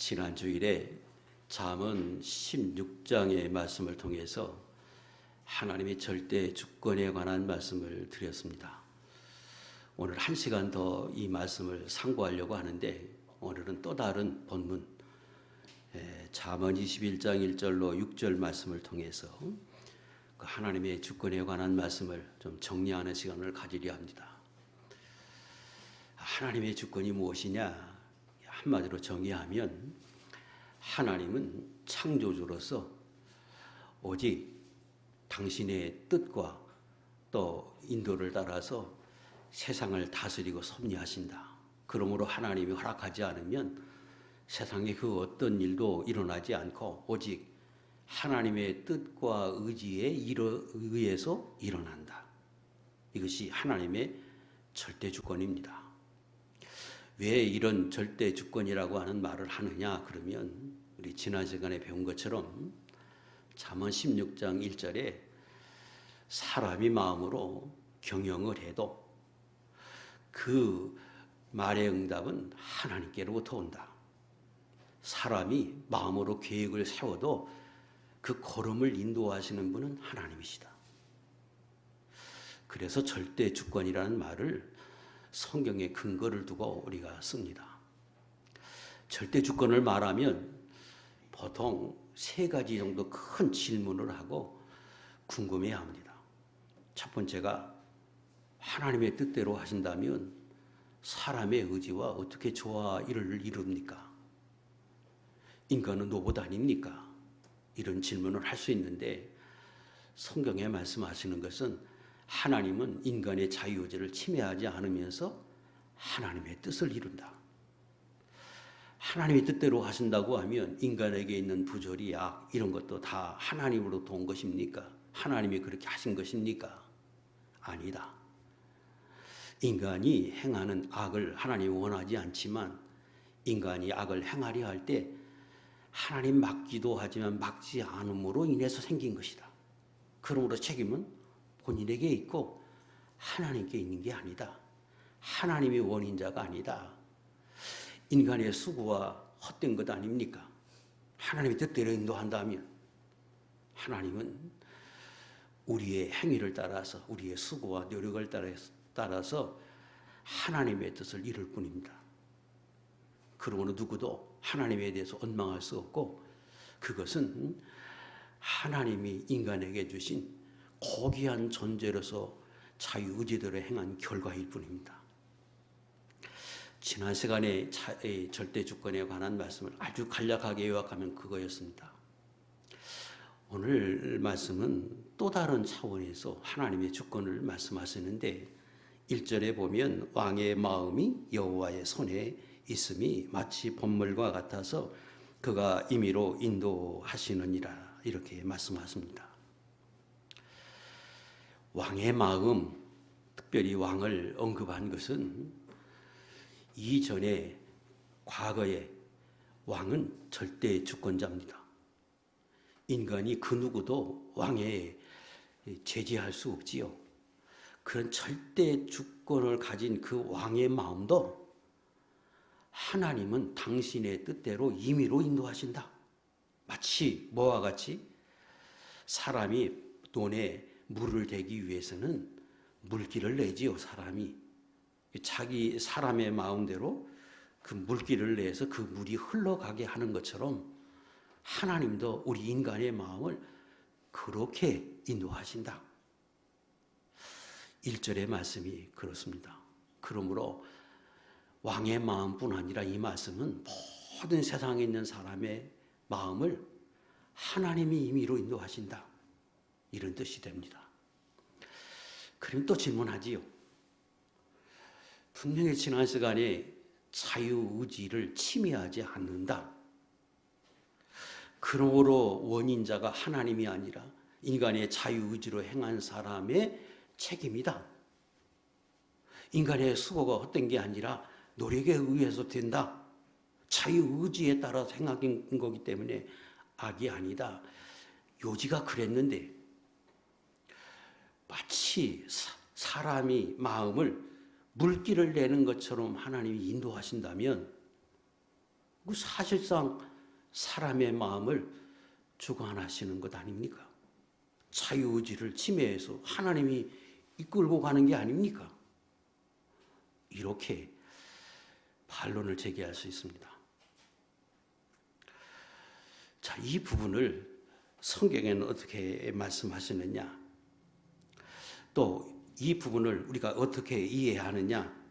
지난 주일에 잠언 16장의 말씀을 통해서 하나님의 절대 주권에 관한 말씀을 드렸습니다. 오늘 1시간 더 이 말씀을 상고하려고 하는데 오늘은 또 다른 본문 잠언 21장 1절로 6절 말씀을 통해서 그 하나님의 주권에 관한 말씀을 좀 정리하는 시간을 가지려 합니다. 하나님의 주권이 무엇이냐? 한마디로 정의하면 하나님은 창조주로서 오직 당신의 뜻과 또 인도를 따라서 세상을 다스리고 섭리하신다. 그러므로 하나님이 허락하지 않으면 세상에 그 어떤 일도 일어나지 않고 오직 하나님의 뜻과 의지에 의해서 일어난다. 이것이 하나님의 절대 주권입니다. 왜 이런 절대 주권이라고 하는 말을 하느냐 그러면 우리 지난 시간에 배운 것처럼 잠언 16장 1절에 사람이 마음으로 경영을 해도 그 말의 응답은 하나님께로부터 온다. 사람이 마음으로 계획을 세워도 그 걸음을 인도하시는 분은 하나님이시다. 그래서 절대 주권이라는 말을 성경에 근거를 두고 우리가 씁니다. 절대 주권을 말하면 보통 3가지 정도 큰 질문을 하고 궁금해합니다. 첫 번째가 하나님의 뜻대로 하신다면 사람의 의지와 어떻게 조화를 이룹니까? 인간은 로봇 아닙니까? 이런 질문을 할 수 있는데 성경에 말씀하시는 것은 하나님은 인간의 자유의지를 침해하지 않으면서 하나님의 뜻을 이룬다. 하나님의 뜻대로 하신다고 하면 인간에게 있는 부조리, 악 이런 것도 다 하나님으로부터 온 것입니까? 하나님이 그렇게 하신 것입니까? 아니다. 인간이 행하는 악을 하나님이 원하지 않지만 인간이 악을 행하려 할 때 하나님 막기도 하지만 막지 않음으로 인해서 생긴 것이다. 그러므로 책임은 본인에게 있고 하나님께 있는 게 아니다. 하나님이 원인자가 아니다. 인간의 수고와 헛된 것 아닙니까? 하나님의 뜻대로 인도한다면 하나님은 우리의 행위를 따라서 우리의 수고와 노력을 따라서 하나님의 뜻을 이룰 뿐입니다. 그러므로 누구도 하나님에 대해서 원망할 수 없고 그것은 하나님이 인간에게 주신 고귀한 존재로서 자유의지대로 행한 결과일 뿐입니다. 지난 시간에 절대 주권에 관한 말씀을 아주 간략하게 요약하면 그거였습니다. 오늘 말씀은 또 다른 차원에서 하나님의 주권을 말씀하시는데 1절에 보면 왕의 마음이 여호와의 손에 있음이 마치 봇물과 같아서 그가 임의로 인도하시느니라 이렇게 말씀하십니다. 왕의 마음, 특별히 왕을 언급한 것은 이전에 과거에 왕은 절대 주권자입니다. 인간이 그 누구도 왕에 제지할 수 없지요. 그런 절대 주권을 가진 그 왕의 마음도 하나님은 당신의 뜻대로 임의로 인도하신다. 마치 뭐와 같이 사람이 논에 물을 대기 위해서는 물길을 내지요. 사람이 자기 사람의 마음대로 그 물길을 내서 그 물이 흘러가게 하는 것처럼 하나님도 우리 인간의 마음을 그렇게 인도하신다. 1절의 말씀이 그렇습니다. 그러므로 왕의 마음뿐 아니라 이 말씀은 모든 세상에 있는 사람의 마음을 하나님이 임의로 인도하신다. 이런 뜻이 됩니다. 그럼 또 질문하지요. 분명히 지난 시간에 자유의지를 침해하지 않는다. 그러므로 원인자가 하나님이 아니라 인간의 자유의지로 행한 사람의 책임이다. 인간의 수고가 헛된 게 아니라 노력에 의해서 된다. 자유의지에 따라서 행한 거기 때문에 악이 아니다. 요지가 그랬는데 마치 사람이 마음을 물길을 내는 것처럼 하나님이 인도하신다면 사실상 사람의 마음을 주관하시는 것 아닙니까? 자유의지를 침해해서 하나님이 이끌고 가는 게 아닙니까? 이렇게 반론을 제기할 수 있습니다. 자, 이 부분을 성경에는 어떻게 말씀하시느냐? 또 이 부분을 우리가 어떻게 이해하느냐?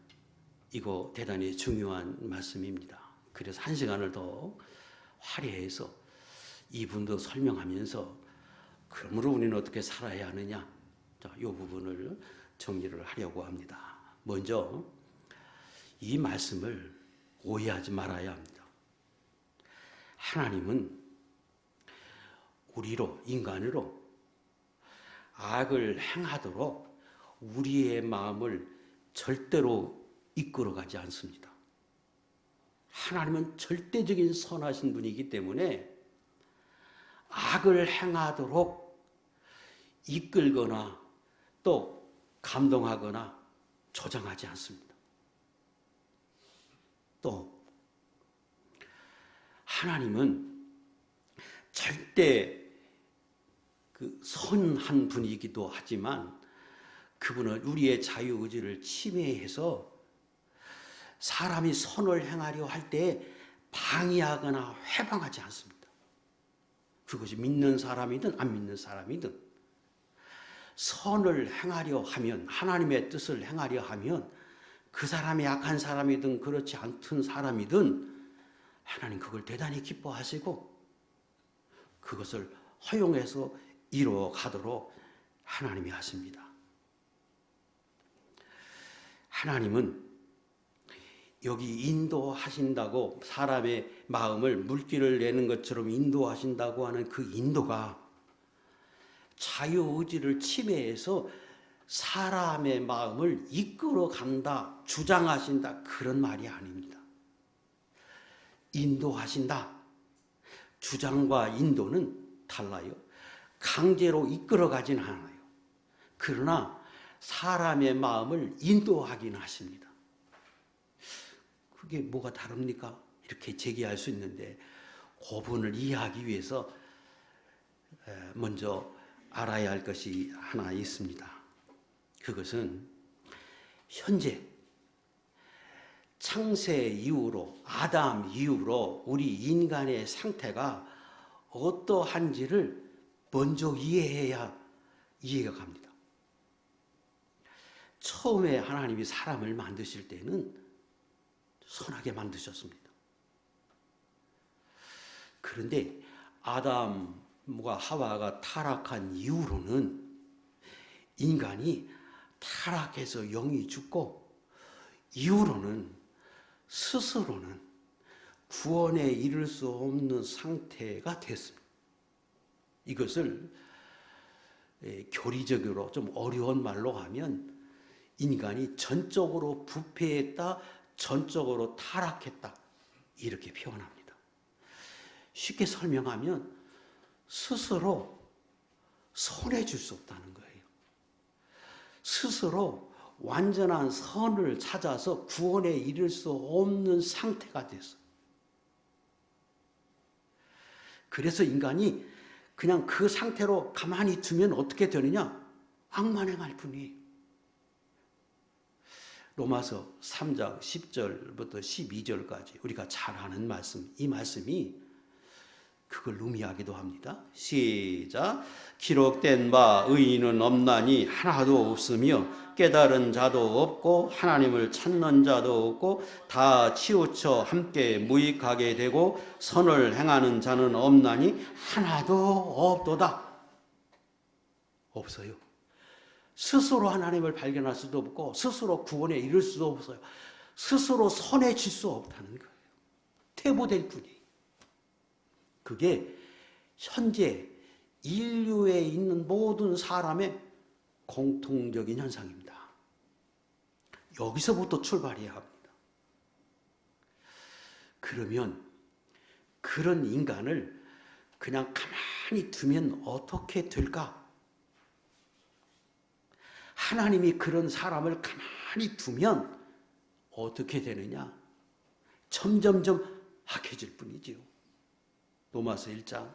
이거 대단히 중요한 말씀입니다. 그래서 한 시간을 더 할애해서 이 부분도 설명하면서 그러므로 우리는 어떻게 살아야 하느냐? 자, 이 부분을 정리를 하려고 합니다. 먼저 이 말씀을 오해하지 말아야 합니다. 하나님은 우리로, 인간으로 악을 행하도록 우리의 마음을 절대로 이끌어가지 않습니다. 하나님은 절대적인 선하신 분이기 때문에 악을 행하도록 이끌거나 또 감동하거나 조장하지 않습니다. 또 하나님은 절대 선한 분이기도 하지만 그분은 우리의 자유의지를 침해해서 사람이 선을 행하려 할 때 방해하거나 회방하지 않습니다. 그것이 믿는 사람이든 안 믿는 사람이든 선을 행하려 하면, 하나님의 뜻을 행하려 하면 그 사람이 악한 사람이든 그렇지 않던 사람이든 하나님 그걸 대단히 기뻐하시고 그것을 허용해서 이루어 가도록 하나님이 하십니다. 하나님은 여기 인도하신다고, 사람의 마음을 물기를 내는 것처럼 인도하신다고 하는 그 인도가 자유의지를 침해해서 사람의 마음을 이끌어 간다, 주장하신다, 그런 말이 아닙니다. 인도하신다. 주장과 인도는 달라요. 강제로 이끌어 가진 않아요. 그러나 사람의 마음을 인도하긴 하십니다. 그게 뭐가 다릅니까? 이렇게 제기할 수 있는데 그 부분을 이해하기 위해서 먼저 알아야 할 것이 하나 있습니다. 그것은 현재 창세 이후로, 아담 이후로 우리 인간의 상태가 어떠한지를 먼저 이해해야 이해가 갑니다. 처음에 하나님이 사람을 만드실 때는 선하게 만드셨습니다. 그런데 아담과 하와가 타락한 이후로는 인간이 타락해서 영이 죽고 이후로는 스스로는 구원에 이를 수 없는 상태가 됐습니다. 이것을 교리적으로 좀 어려운 말로 하면 인간이 전적으로 부패했다, 전적으로 타락했다, 이렇게 표현합니다. 쉽게 설명하면 스스로 선해질 수 없다는 거예요. 스스로 완전한 선을 찾아서 구원에 이를 수 없는 상태가 됐어요. 그래서 인간이 그냥 그 상태로 가만히 두면 어떻게 되느냐? 악만 행할 뿐이에요. 로마서 3장 10절부터 12절까지 우리가 잘 아는 말씀, 이 말씀이 그걸 의미하기도 합니다. 시작. 기록된 바 의인은 없나니 하나도 없으며 깨달은 자도 없고 하나님을 찾는 자도 없고 다 치우쳐 함께 무익하게 되고 선을 행하는 자는 없나니 하나도 없도다. 없어요. 스스로 하나님을 발견할 수도 없고 스스로 구원에 이를 수도 없어요. 스스로 선해질 수 없다는 거예요. 퇴보될 뿐이에요. 그게 현재 인류에 있는 모든 사람의 공통적인 현상입니다. 여기서부터 출발해야 합니다. 그러면 그런 인간을 그냥 가만히 두면 어떻게 될까? 하나님이 그런 사람을 가만히 두면 어떻게 되느냐? 점점점 악해질 뿐이지요. 로마서 1장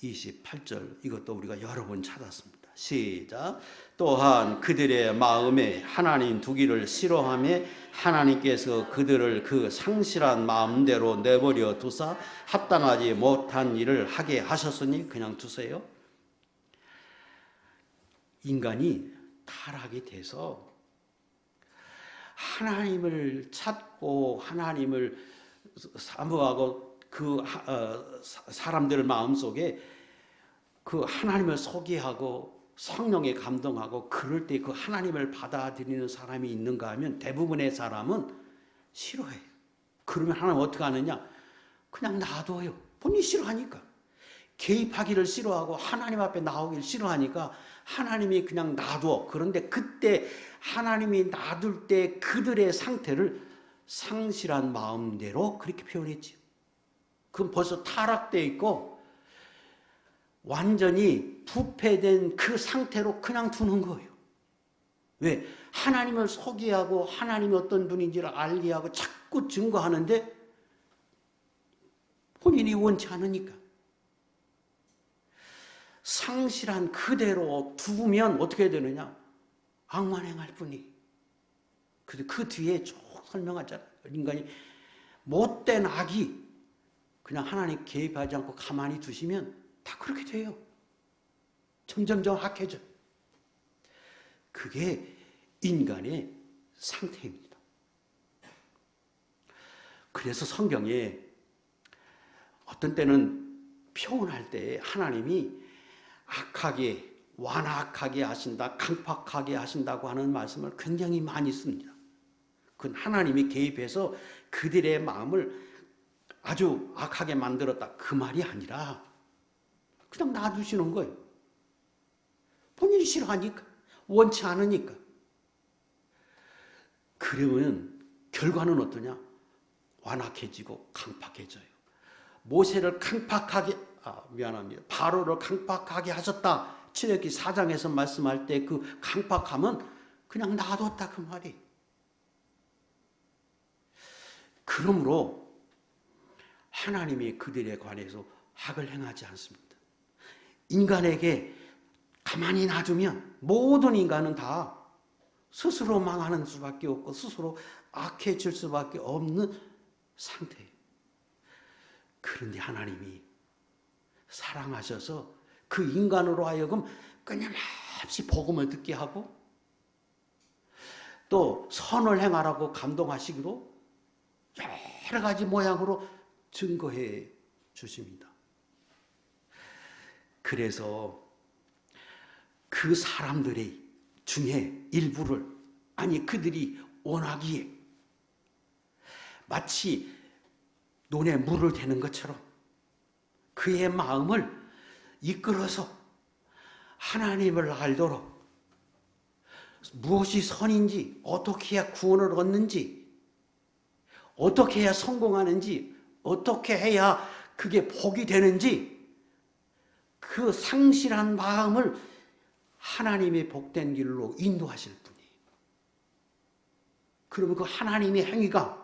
28절, 이것도 우리가 여러 번 찾았습니다. 시작. 또한 그들의 마음에 하나님 두기를 싫어하며 하나님께서 그들을 그 상실한 마음대로 내버려 두사 합당하지 못한 일을 하게 하셨으니, 그냥 두세요. 인간이 타락이 돼서 하나님을 찾고 하나님을 사모하고 그 사람들 마음속에 그 하나님을 소개하고 성령에 감동하고 그럴 때 그 하나님을 받아들이는 사람이 있는가 하면 대부분의 사람은 싫어해요. 그러면 하나님 어떻게 하느냐? 그냥 놔둬요. 본인이 싫어하니까. 개입하기를 싫어하고 하나님 앞에 나오기를 싫어하니까 하나님이 그냥 놔둬. 그런데 그때 하나님이 놔둘 때 그들의 상태를 상실한 마음대로 그렇게 표현했지요. 그럼 벌써 타락되어 있고 완전히 부패된 그 상태로 그냥 두는 거예요. 왜? 하나님을 소개하고 하나님이 어떤 분인지를 알리하고 자꾸 증거하는데 본인이 원치 않으니까. 상실한 그대로 두면 어떻게 되느냐? 악만 행할 뿐이. 그 뒤에 쭉 설명하잖아요. 인간이 못된 악이 그냥 하나님 개입하지 않고 가만히 두시면 다 그렇게 돼요. 점점점 악해져. 그게 인간의 상태입니다. 그래서 성경에 어떤 때는 표현할 때 하나님이 악하게, 완악하게 하신다, 강팍하게 하신다고 하는 말씀을 굉장히 많이 씁니다. 그건 하나님이 개입해서 그들의 마음을 아주 악하게 만들었다, 그 말이 아니라 그냥 놔두시는 거예요. 본인이 싫어하니까, 원치 않으니까. 그러면 결과는 어떠냐? 완악해지고 강팍해져요. 모세를 강팍하게, 미안합니다. 바로를 강팍하게 하셨다. 출애굽기 4장에서 말씀할 때 그 강팍함은 그냥 놔뒀다, 그 말이. 그러므로 하나님이 그들에 관해서 악을 행하지 않습니다. 인간에게 가만히 놔두면 모든 인간은 다 스스로 망하는 수밖에 없고 스스로 악해질 수밖에 없는 상태예요. 그런데 하나님이 사랑하셔서 그 인간으로 하여금 끊임없이 복음을 듣게 하고 또 선을 행하라고 감동하시기로 여러 가지 모양으로 증거해 주십니다. 그래서 그 사람들의 중에 일부를, 아니 그들이 원하기에 마치 논에 물을 대는 것처럼 그의 마음을 이끌어서 하나님을 알도록 무엇이 선인지, 어떻게 해야 구원을 얻는지, 어떻게 해야 성공하는지, 어떻게 해야 그게 복이 되는지 그 상실한 마음을 하나님의 복된 길로 인도하실 분이에요. 그러면 그 하나님의 행위가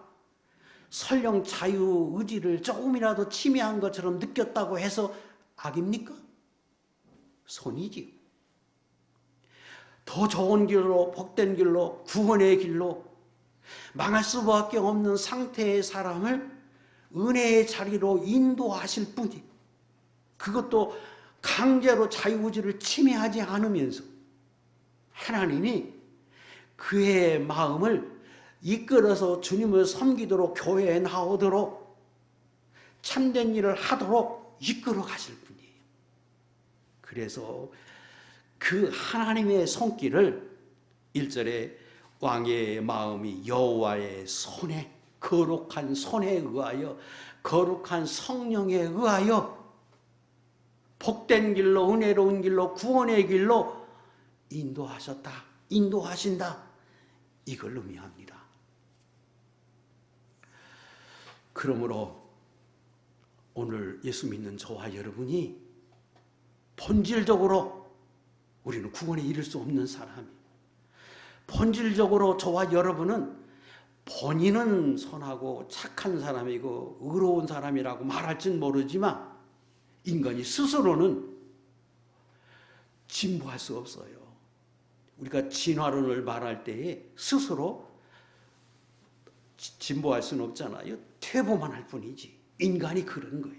설령 자유의지를 조금이라도 침해한 것처럼 느꼈다고 해서 악입니까? 선이지요. 더 좋은 길로, 복된 길로, 구원의 길로 망할 수밖에 없는 상태의 사람을 은혜의 자리로 인도하실 분이, 그것도 강제로 자유의지를 침해하지 않으면서 하나님이 그의 마음을 이끌어서 주님을 섬기도록, 교회에 나오도록, 참된 일을 하도록 이끌어 가실 분이에요. 그래서 그 하나님의 손길을 1절에 왕의 마음이 여호와의 손에, 거룩한 손에 의하여, 거룩한 성령에 의하여 복된 길로, 은혜로운 길로, 구원의 길로 인도하셨다, 인도하신다, 이걸 의미합니다. 그러므로 오늘 예수 믿는 저와 여러분이 본질적으로 우리는 구원에 이를 수 없는 사람이에요. 본질적으로 저와 여러분은 본인은 선하고 착한 사람이고 의로운 사람이라고 말할진 모르지만 인간이 스스로는 진보할 수 없어요. 우리가 진화론을 말할 때에 스스로 진보할 수는 없잖아요. 퇴보만 할 뿐이지. 인간이 그런 거예요.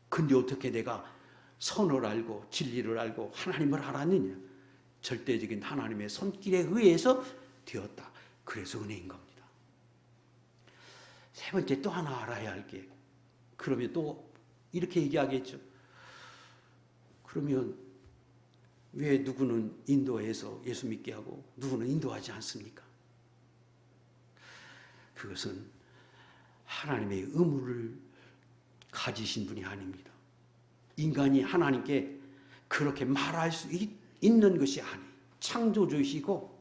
근데 어떻게 내가 선을 알고 진리를 알고 하나님을 알았느냐? 절대적인 하나님의 손길에 의해서 되었다. 그래서 은혜인 겁니다. 세 번째 또 하나 알아야 할 게, 그러면 또 이렇게 얘기하겠죠. 그러면 왜 누구는 인도해서 예수 믿게 하고 누구는 인도하지 않습니까? 그것은 하나님의 의무를 가지신 분이 아닙니다. 인간이 하나님께 그렇게 말할 수 있는 것이 아니에요. 창조주시고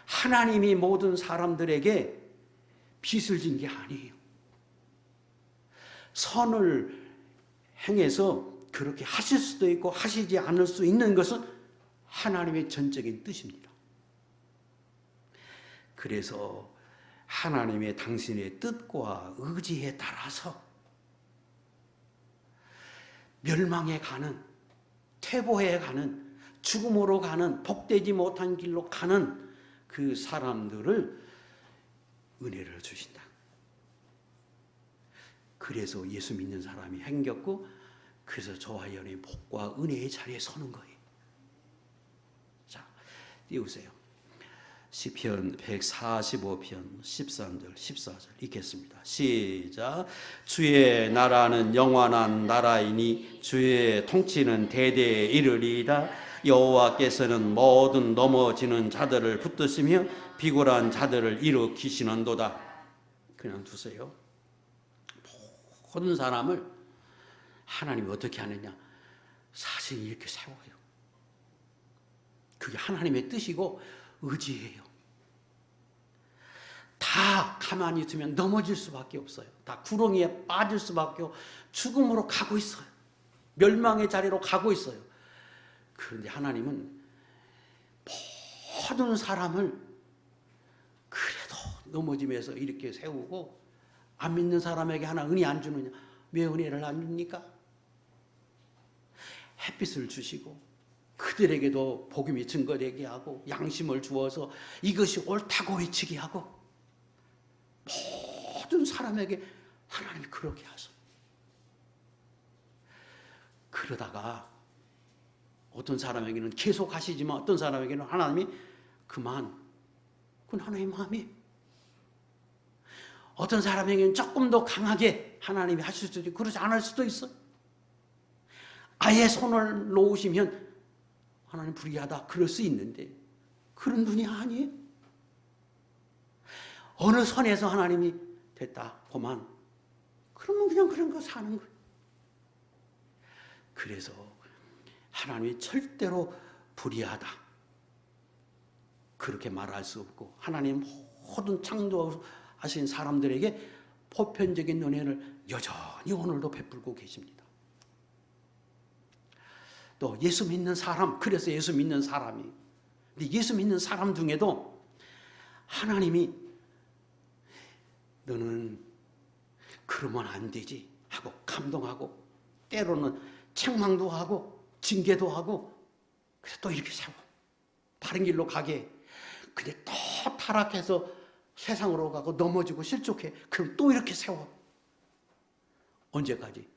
하나님이 모든 사람들에게 빚을 진 게 아니에요. 선을 행해서 그렇게 하실 수도 있고 하시지 않을 수 있는 것은 하나님의 전적인 뜻입니다. 그래서 하나님의 당신의 뜻과 의지에 따라서 멸망에 가는, 퇴보해 가는, 죽음으로 가는, 복되지 못한 길로 가는 그 사람들을 은혜를 주신다. 그래서 예수 믿는 사람이 행겼고, 그래서 저와 여러분의 복과 은혜의 자리에 서는 거예요. 자, 띄우세요. 시편 145편 13절 14절 읽겠습니다. 시작. 주의 나라는 영원한 나라이니 주의 통치는 대대에 이르리이다. 여호와께서는 모든 넘어지는 자들을 붙드시며 비굴한 자들을 일으키시는도다. 그냥 두세요. 모든 사람을 하나님이 어떻게 하느냐? 사실 이렇게 세워요. 그게 하나님의 뜻이고 의지예요. 다 가만히 있으면 넘어질 수밖에 없어요. 다 구렁이에 빠질 수밖에 없고 죽음으로 가고 있어요. 멸망의 자리로 가고 있어요. 그런데 하나님은 모든 사람을 그래도 넘어지면서 이렇게 세우고, 안 믿는 사람에게 하나 은혜 안 주느냐? 왜 은혜를 안 줍니까? 햇빛을 주시고 그들에게도 복음이 증거되게 하고 양심을 주어서 이것이 옳다고 외치게 하고, 모든 사람에게 하나님이 그렇게 하셔. 그러다가 어떤 사람에게는 계속 하시지만 어떤 사람에게는 하나님이 그만, 그건 하나님의 마음이에요. 어떤 사람에게는 조금 더 강하게 하나님이 하실 수도 있고 그러지 않을 수도 있어요. 아예 손을 놓으시면 하나님 불의하다 그럴 수 있는데 그런 분이 아니에요. 어느 선에서 하나님이 됐다 그만, 그러면 그냥 그런 거 사는 거예요. 그래서 하나님이 절대로 불의하다 그렇게 말할 수 없고, 하나님 모든 창조하신 사람들에게 보편적인 은혜를 여전히 오늘도 베풀고 계십니다. 또 예수 믿는 사람, 그래서 예수 믿는 사람이, 근데 예수 믿는 사람 중에도 하나님이 너는 그러면 안 되지 하고 감동하고, 때로는 책망도 하고 징계도 하고, 그래서 또 이렇게 세워 바른 길로 가게. 근데 또 타락해서 세상으로 가고 넘어지고 실족해. 그럼 또 이렇게 세워. 언제까지?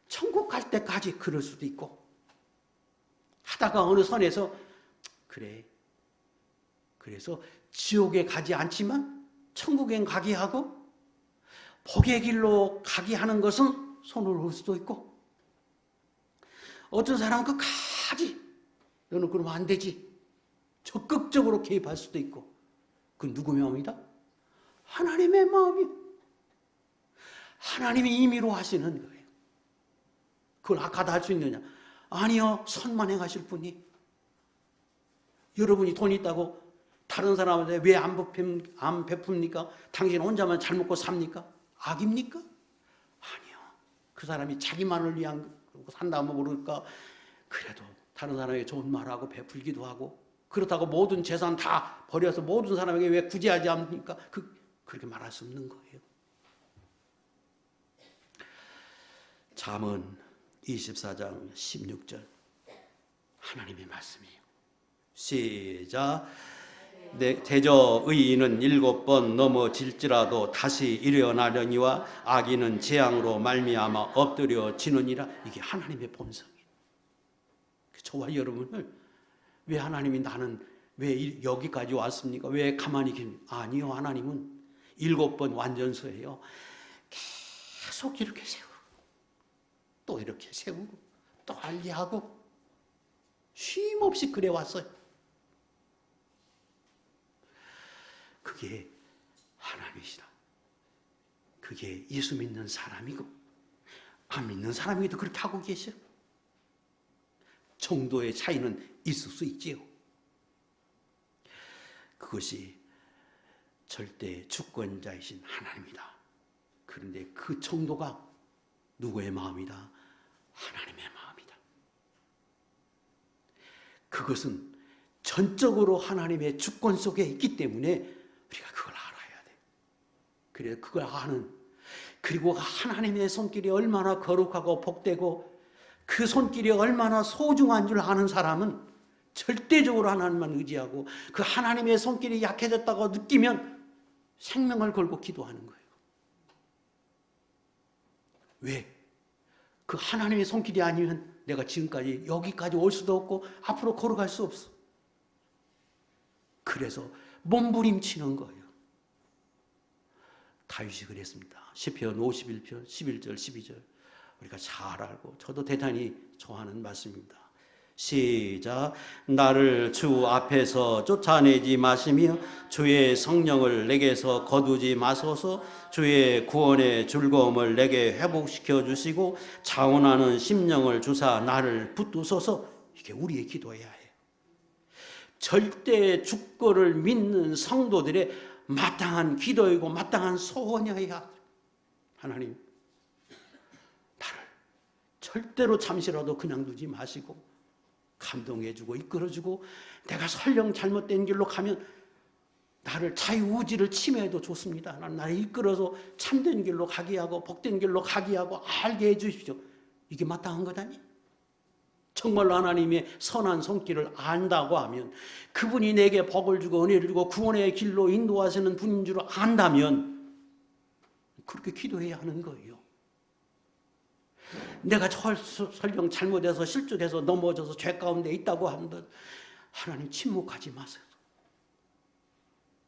천국 갈 때까지 그럴 수도 있고, 하다가 어느 선에서 그래, 그래서 지옥에 가지 않지만 천국엔 가게 하고 복의 길로 가게 하는 것은 손을 놓을 수도 있고, 어떤 사람은 끝까지 너는 그러면 안 되지 적극적으로 개입할 수도 있고, 그건 누구 마음이다? 하나님의 마음이. 하나님이 임의로 하시는 거예요. 그걸 악하다 할 수 있느냐? 아니요, 선만 행하실 분이. 여러분이 돈 있다고 다른 사람한테 왜 안 베풉니까? 당신 혼자만 잘 먹고 삽니까? 악입니까? 아니요. 그 사람이 자기만을 위한 산다면 모를까? 그래도 다른 사람에게 좋은 말하고 베풀기도 하고 그렇다고 모든 재산 다 버려서 모든 사람에게 왜 구제하지 않습니까? 그렇게 말할 수 없는 거예요. 잠언 24장 16절 하나님의 말씀이에요. 시작. 대저 의인은 7번 넘어질지라도 다시 일어나려니와 악인은 재앙으로 말미암아 엎드려지느니라. 이게 하나님의 본성이에요. 저와 여러분을 왜 하나님이 나는 왜 여기까지 왔습니까? 왜 가만히 계십니까? 아니요, 하나님은 7번 완전수예요. 계속 이렇게 세우고 또 이렇게 세우고 또 알리하고 쉼없이 그래 왔어요. 그게 하나님이시다. 그게 예수 믿는 사람이고 안 믿는 사람에게도 그렇게 하고 계셔요. 정도의 차이는 있을 수 있지요. 그것이 절대 주권자이신 하나님이다. 그런데 그 정도가 누구의 마음이다? 하나님의 마음이다. 그것은 전적으로 하나님의 주권 속에 있기 때문에 우리가 그걸 알아야 돼. 그래서 그걸 아는, 그리고 하나님의 손길이 얼마나 거룩하고 복되고 그 손길이 얼마나 소중한 줄 아는 사람은 절대적으로 하나님만 의지하고 그 하나님의 손길이 약해졌다고 느끼면 생명을 걸고 기도하는 거예요. 왜? 그 하나님의 손길이 아니면 내가 지금까지 여기까지 올 수도 없고 앞으로 걸어갈 수 없어. 그래서 몸부림치는 거예요. 다윗이 그랬습니다. 시편 51편 11절 12절 우리가 잘 알고 저도 대단히 좋아하는 말씀입니다. 시작. 나를 주 앞에서 쫓아내지 마시며 주의 성령을 내게서 거두지 마소서. 주의 구원의 즐거움을 내게 회복시켜 주시고 자원하는 심령을 주사 나를 붙드소서. 이게 우리의 기도해야 해요. 절대 주권을 믿는 성도들의 마땅한 기도이고 마땅한 소원이어야. 하나님, 나를 절대로 잠시라도 그냥 두지 마시고 감동해주고 이끌어주고 내가 설령 잘못된 길로 가면 나를 자유의지를 침해해도 좋습니다. 나를 이끌어서 참된 길로 가게 하고 복된 길로 가게 하고 알게 해주십시오. 이게 마땅한 거다니? 정말로 하나님의 선한 손길을 안다고 하면 그분이 내게 복을 주고 은혜를 주고 구원의 길로 인도하시는 분인 줄 안다면 그렇게 기도해야 하는 거예요. 내가 설령 잘못해서 실족해서 넘어져서 죄 가운데 있다고 한들 하나님 침묵하지 마세요.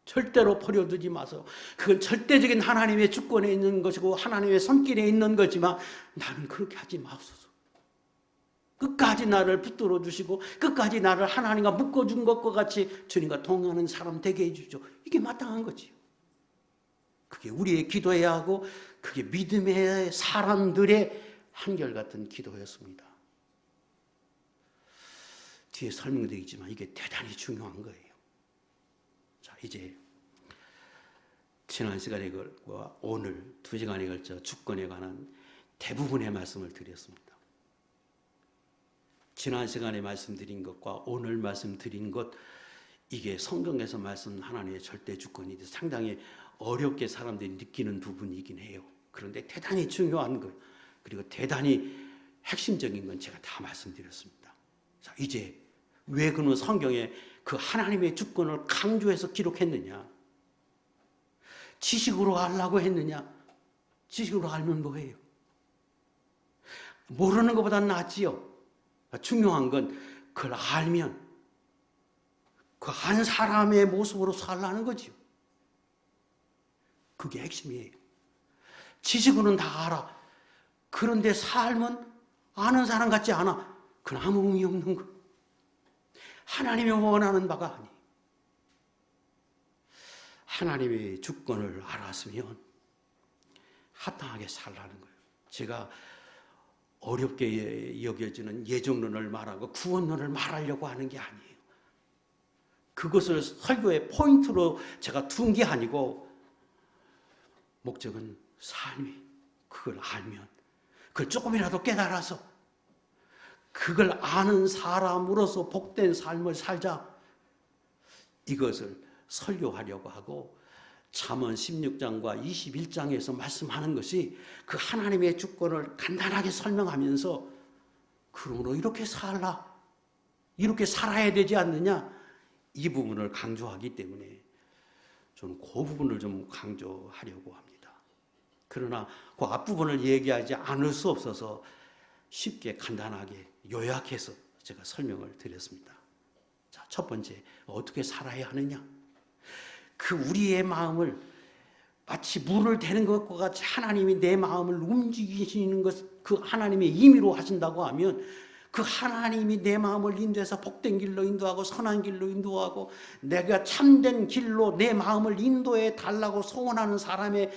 절대로 버려두지 마세요. 그건 절대적인 하나님의 주권에 있는 것이고 하나님의 손길에 있는 거지만 나는 그렇게 하지 마소서. 끝까지 나를 붙들어 주시고 끝까지 나를 하나님과 묶어준 것과 같이 주님과 동행하는 사람 되게 해주죠. 이게 마땅한 거지요. 그게 우리의 기도해야 하고 그게 믿음의 사람들의 한결같은 기도였습니다. 뒤에 설명되겠지만 이게 대단히 중요한 거예요. 자, 이제 지난 시간에 걸과 오늘 2시간에 걸쳐 주권에 관한 대부분의 말씀을 드렸습니다. 지난 시간에 말씀드린 것과 오늘 말씀드린 것, 이게 성경에서 말씀 하나님의 절대 주권이 상당히 어렵게 사람들이 느끼는 부분이긴 해요. 그런데 대단히 중요한 것, 그리고 대단히 핵심적인 건 제가 다 말씀드렸습니다. 자, 이제 왜 그는 성경에 그 하나님의 주권을 강조해서 기록했느냐? 지식으로 알라고 했느냐? 지식으로 알면 뭐예요? 모르는 것보다 낫지요. 중요한 건 그걸 알면 그 한 사람의 모습으로 살라는 거지요. 그게 핵심이에요. 지식으로는 다 알아. 그런데 삶은 아는 사람 같지 않아. 그건 아무 의미 없는 거. 하나님이 원하는 바가 아니에요. 하나님의 주권을 알았으면 합당하게 살라는 거예요. 제가 어렵게 여겨지는 예정론을 말하고 구원론을 말하려고 하는 게 아니에요. 그것을 설교의 포인트로 제가 둔 게 아니고 목적은 삶이 그걸 알면 그걸 조금이라도 깨달아서 그걸 아는 사람으로서 복된 삶을 살자. 이것을 설교하려고 하고 잠언 16장과 21장에서 말씀하는 것이 그 하나님의 주권을 간단하게 설명하면서 그러므로 이렇게 살라, 이렇게 살아야 되지 않느냐, 이 부분을 강조하기 때문에 저는 그 부분을 좀 강조하려고 합니다. 그러나 그 앞부분을 얘기하지 않을 수 없어서 쉽게 간단하게 요약해서 제가 설명을 드렸습니다. 자, 첫 번째, 어떻게 살아야 하느냐? 그 우리의 마음을 마치 물을 대는 것과 같이 하나님이 내 마음을 움직이시는 것, 그 하나님의 임의로 하신다고 하면 그 하나님이 내 마음을 인도해서 복된 길로 인도하고 선한 길로 인도하고 내가 참된 길로 내 마음을 인도해 달라고 소원하는 사람의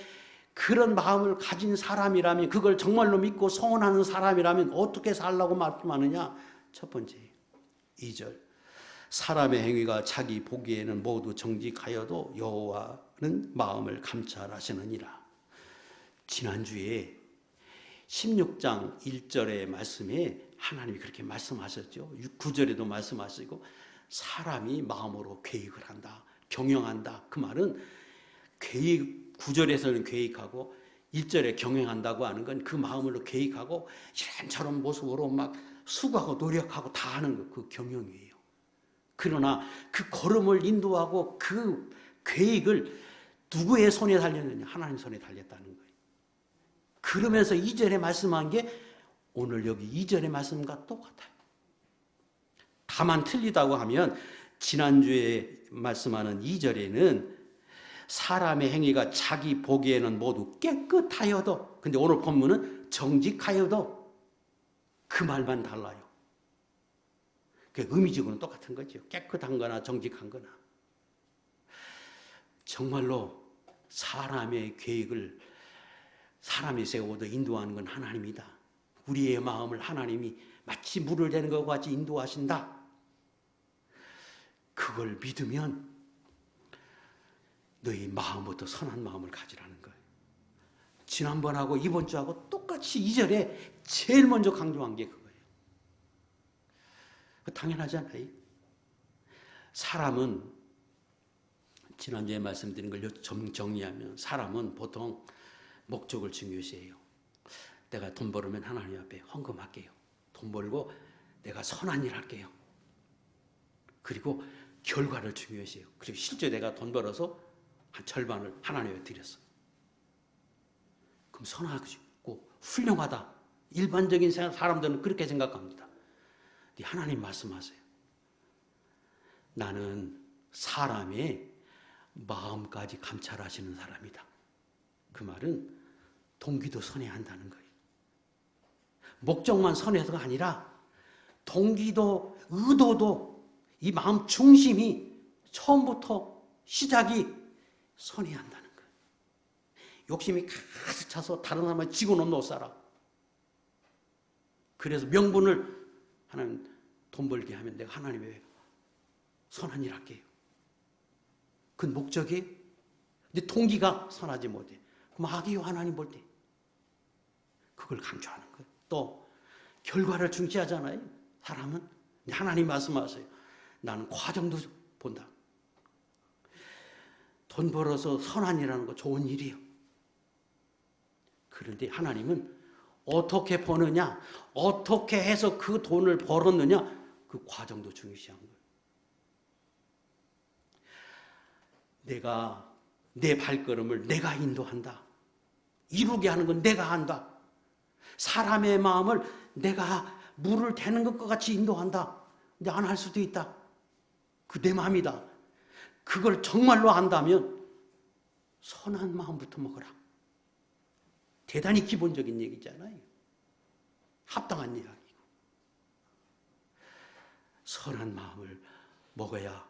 그런 마음을 가진 사람이라면, 그걸 정말로 믿고 소원하는 사람이라면 어떻게 살라고 말씀하느냐? 첫 번째, 2절. 사람의 행위가 자기 보기에는 모두 정직하여도 여호와는 마음을 감찰하시느니라. 지난주에 16장 1절의 말씀에 하나님이 그렇게 말씀하셨죠. 9절에도 말씀하시고 사람이 마음으로 계획을 한다, 경영한다. 그 말은 계획, 9절에서는 계획하고 1절에 경영한다고 하는 건 그 마음으로 계획하고 이런저런 모습으로 막 수고하고 노력하고 다 하는 거, 그 경영이에요. 그러나 그 걸음을 인도하고 그 계획을 누구의 손에 달렸느냐? 하나님 손에 달렸다는 거예요. 그러면서 2절에 말씀한 게 오늘 여기 2절의 말씀과 똑같아요. 다만 틀리다고 하면 지난주에 말씀하는 2절에는 사람의 행위가 자기 보기에는 모두 깨끗하여도, 근데 오늘 본문은 정직하여도, 그 말만 달라요. 그 의미적으로는 똑같은 거죠. 깨끗한 거나 정직한 거나. 정말로 사람의 계획을 사람이 세우고 인도하는 건 하나님이다. 우리의 마음을 하나님이 마치 물을 대는 것과 같이 인도하신다. 그걸 믿으면 너희 마음부터 선한 마음을 가지라는 거예요. 지난번하고 이번 주하고 똑같이 2절에 제일 먼저 강조한 게 그거예요. 당연하잖아요. 사람은, 지난주에 말씀드린 걸 정리하면 사람은 보통 목적을 중요시해요. 내가 돈 벌으면 하나님 앞에 헌금할게요. 돈 벌고 내가 선한 일 할게요. 그리고 결과를 중요시해요. 그리고 실제 내가 돈 벌어서 한 절반을 하나님께 드렸어. 그럼 선하고 훌륭하다. 일반적인 사람들은 그렇게 생각합니다. 근데 하나님 말씀하세요. 나는 사람의 마음까지 감찰하시는 사람이다. 그 말은 동기도 선해야 한다는 거예요. 목적만 선해서가 아니라 동기도, 의도도, 이 마음 중심이 처음부터 시작이 선해야 한다는 거예요. 욕심이 가득 차서 다른 사람을 지고는 못 살아. 그래서 명분을 하나님 돈 벌게 하면 내가 하나님의 선한 일 할게요. 그 목적이, 근데 동기가 선하지 못해. 그럼 악이요 하나님 볼 때. 그걸 강조하는 거예요. 또 결과를 중시하잖아요. 사람은. 하나님 말씀하세요. 나는 과정도 본다. 돈 벌어서 선한 일하는 거 좋은 일이에요. 그런데 하나님은 어떻게 버느냐, 어떻게 해서 그 돈을 벌었느냐, 그 과정도 중요시한 거예요. 내가 내 발걸음을 내가 인도한다. 이루게 하는 건 내가 한다. 사람의 마음을 내가 물을 대는 것과 같이 인도한다. 근데 안 할 수도 있다. 그 내 마음이다. 그걸 정말로 안다면 선한 마음부터 먹어라. 대단히 기본적인 얘기잖아요. 합당한 이야기고. 선한 마음을 먹어야,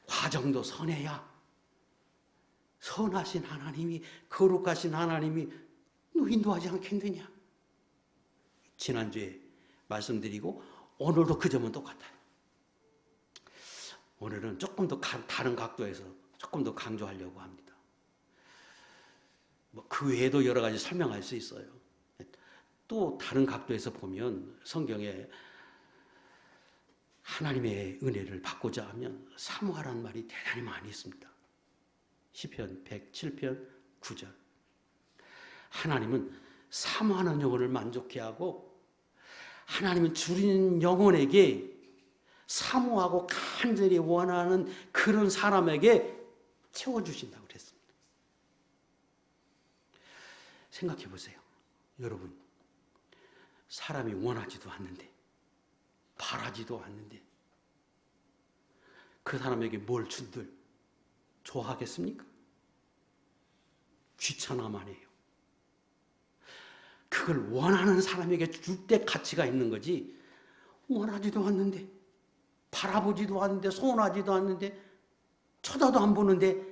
과정도 선해야 선하신 하나님이, 거룩하신 하나님이 너 인도하지 않겠느냐. 지난주에 말씀드리고 오늘도 그 점은 똑같아요. 오늘은 조금 더 다른 각도에서 조금 더 강조하려고 합니다. 그 외에도 여러 가지 설명할 수 있어요. 또 다른 각도에서 보면 성경에 하나님의 은혜를 받고자 하면 사모하라는 말이 대단히 많이 있습니다. 시편 107편 9절. 하나님은 사모하는 영혼을 만족해 하고, 하나님은 주린 영혼에게 사모하고 간절히 원하는 그런 사람에게 채워주신다고 그랬습니다. 생각해 보세요. 여러분, 사람이 원하지도 않는데, 바라지도 않는데 그 사람에게 뭘 준들 좋아하겠습니까? 귀찮아만 해요. 그걸 원하는 사람에게 줄 때 가치가 있는 거지, 원하지도 않는데, 바라보지도 않는데, 소원하지도 않는데, 쳐다도 안 보는데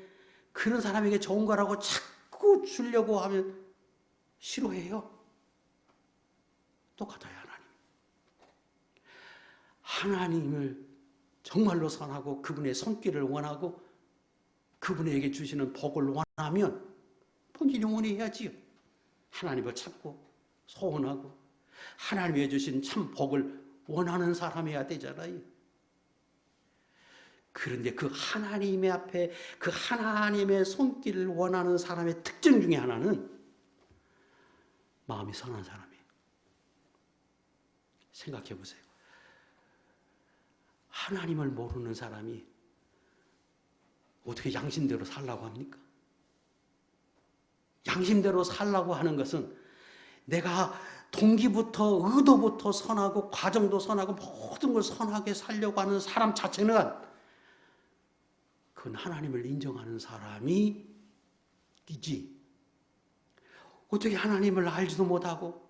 그런 사람에게 좋은 거라고 자꾸 주려고 하면 싫어해요. 똑같아요. 하나님을 정말로 선하고 그분의 손길을 원하고 그분에게 주시는 복을 원하면 본인이 원해야지요. 하나님을 찾고 소원하고 하나님이 주신 참 복을 원하는 사람이어야 되잖아요. 그런데 그 하나님의 앞에 그 하나님의 손길을 원하는 사람의 특징 중에 하나는 마음이 선한 사람이에요. 생각해 보세요. 하나님을 모르는 사람이 어떻게 양심대로 살라고 합니까? 양심대로 살라고 하는 것은 내가 동기부터 의도부터 선하고 과정도 선하고 모든 걸 선하게 살려고 하는 사람 자체는 그건 하나님을 인정하는 사람이지, 어떻게 하나님을 알지도 못하고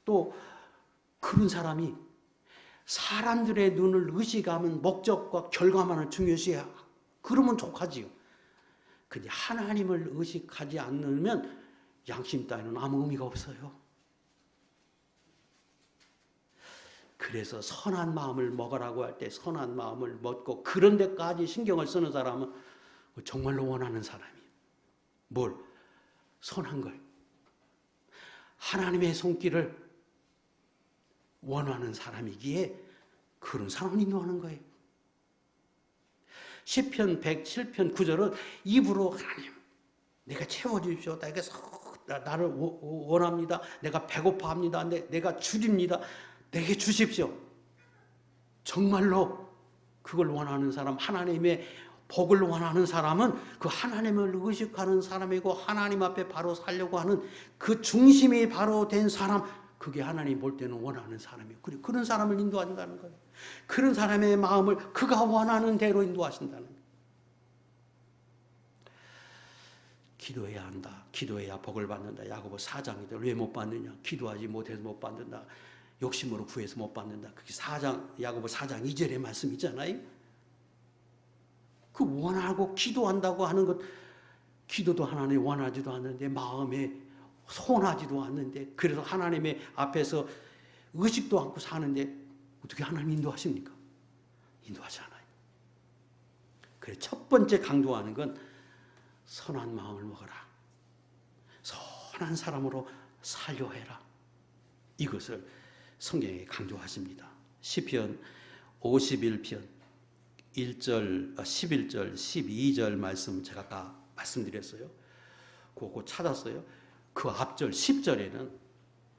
또 그런 사람이 사람들의 눈을 의식하면 목적과 결과만을 중요시해야 그러면 족하지요. 근데 하나님을 의식하지 않으면 양심 따위는 아무 의미가 없어요. 그래서 선한 마음을 먹으라고 할 때 선한 마음을 먹고 그런 데까지 신경을 쓰는 사람은 정말로 원하는 사람이에요. 뭘? 선한 걸. 하나님의 손길을 원하는 사람이기에 그런 사람을 인도하는 거예요. 시편 107편 9절은 입으로 하나님 내가 채워주십시오. 나를 원합니다. 내가 배고파합니다. 내가 줄입니다. 내게 주십시오. 정말로 그걸 원하는 사람, 하나님의 복을 원하는 사람은 그 하나님을 의식하는 사람이고 하나님 앞에 바로 살려고 하는 그 중심이 바로 된 사람, 그게 하나님 볼 때는 원하는 사람이에요. 그런 사람을 인도한다는 거예요. 그런 사람의 마음을 그가 원하는 대로 인도하신다는 거예요. 기도해야 한다. 기도해야 복을 받는다. 야고보 4장이다. 왜 못 받느냐? 기도하지 못해서 못 받는다. 욕심으로 구해서 못 받는다. 그게 야고보 4장 2절의 말씀이잖아요. 그 원하고 기도한다고 하는 것, 기도도 하나님 원하지도 않는데 마음에 소원하지도 않는데 그래서 하나님의 앞에서 의식도 않고 사는데 어떻게 하나님 인도하십니까? 인도하지 않아요. 그래서 첫 번째 강조하는 건 선한 마음을 먹어라. 선한 사람으로 살려 해라. 이것을 성경에 강조하십니다. 시편 51편 1절, 11절, 12절 말씀 제가 아까 말씀드렸어요. 그거 찾았어요. 그 앞절 10절에는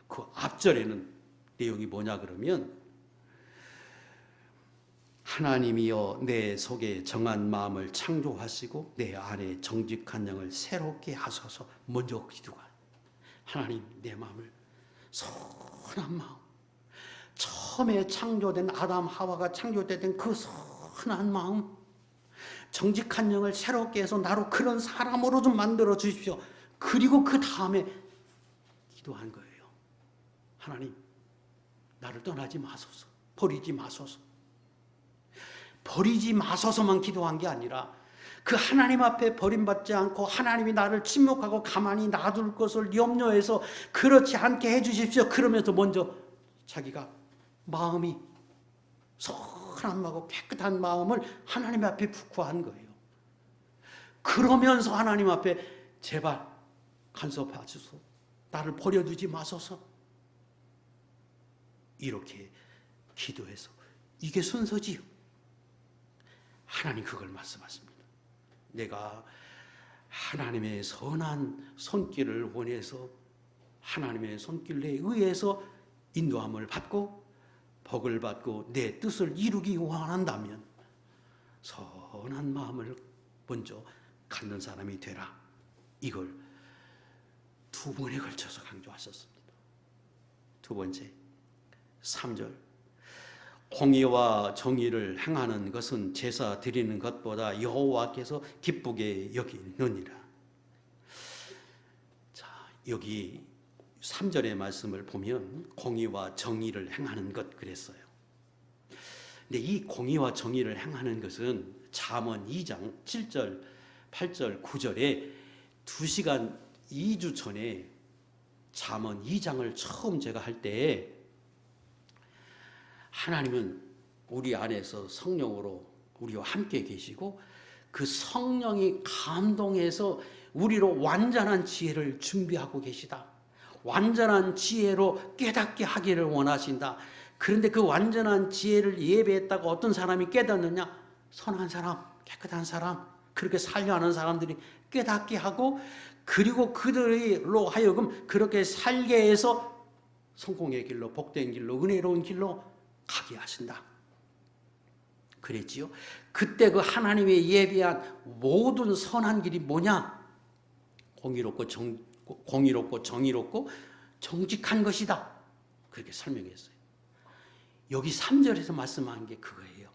그 앞절에는 내용이 뭐냐 그러면 하나님이여 내 속에 정한 마음을 창조하시고 내 안에 정직한 영을 새롭게 하소서. 먼저 기도가 하나님 내 마음을 선한 마음, 처음에 창조된 아담 하와가 창조된 그 선한 마음, 정직한 영을 새롭게 해서 나로 그런 사람으로 좀 만들어 주십시오. 그리고 그 다음에 기도한 거예요. 하나님 나를 떠나지 마소서. 버리지 마소서. 버리지 마소서만 기도한 게 아니라 그 하나님 앞에 버림받지 않고 하나님이 나를 침묵하고 가만히 놔둘 것을 염려해서 그렇지 않게 해주십시오. 그러면서 먼저 자기가 마음이 선한 마음하고 깨끗한 마음을 하나님 앞에 구한 거예요. 그러면서 하나님 앞에 제발 간섭하소서. 나를 버려두지 마소서. 이렇게 기도해서 이게 순서지요. 하나님 그걸 말씀하십니다. 내가 하나님의 선한 손길을 원해서 하나님의 손길에 의해서 인도함을 받고 복을 받고 내 뜻을 이루기 원한다면 선한 마음을 먼저 갖는 사람이 되라. 이걸 두 번에 걸쳐서 강조하셨습니다. 두 번째, 3절. 공의와 정의를 행하는 것은 제사 드리는 것보다 여호와께서 기쁘게 여기느니라. 자, 여기 3절의 말씀을 보면 공의와 정의를 행하는 것 그랬어요. 근데 이 공의와 정의를 행하는 것은 잠언 2장 7절, 8절, 9절에 2시간 2주 전에 잠언 2장을 처음 제가 할 때 하나님은 우리 안에서 성령으로 우리와 함께 계시고 그 성령이 감동해서 우리로 완전한 지혜를 준비하고 계시다. 완전한 지혜로 깨닫게 하기를 원하신다. 그런데 그 완전한 지혜를 예배했다고 어떤 사람이 깨닫느냐? 선한 사람, 깨끗한 사람, 그렇게 살려 하는 사람들이 깨닫게 하고 그리고 그들로 하여금 그렇게 살게 해서 성공의 길로, 복된 길로, 은혜로운 길로 가게 하신다. 그랬지요. 그때 그 하나님의 예비한 모든 선한 길이 뭐냐? 공의롭고 정의롭고 정직한 것이다. 그렇게 설명했어요. 여기 3절에서 말씀한 게 그거예요.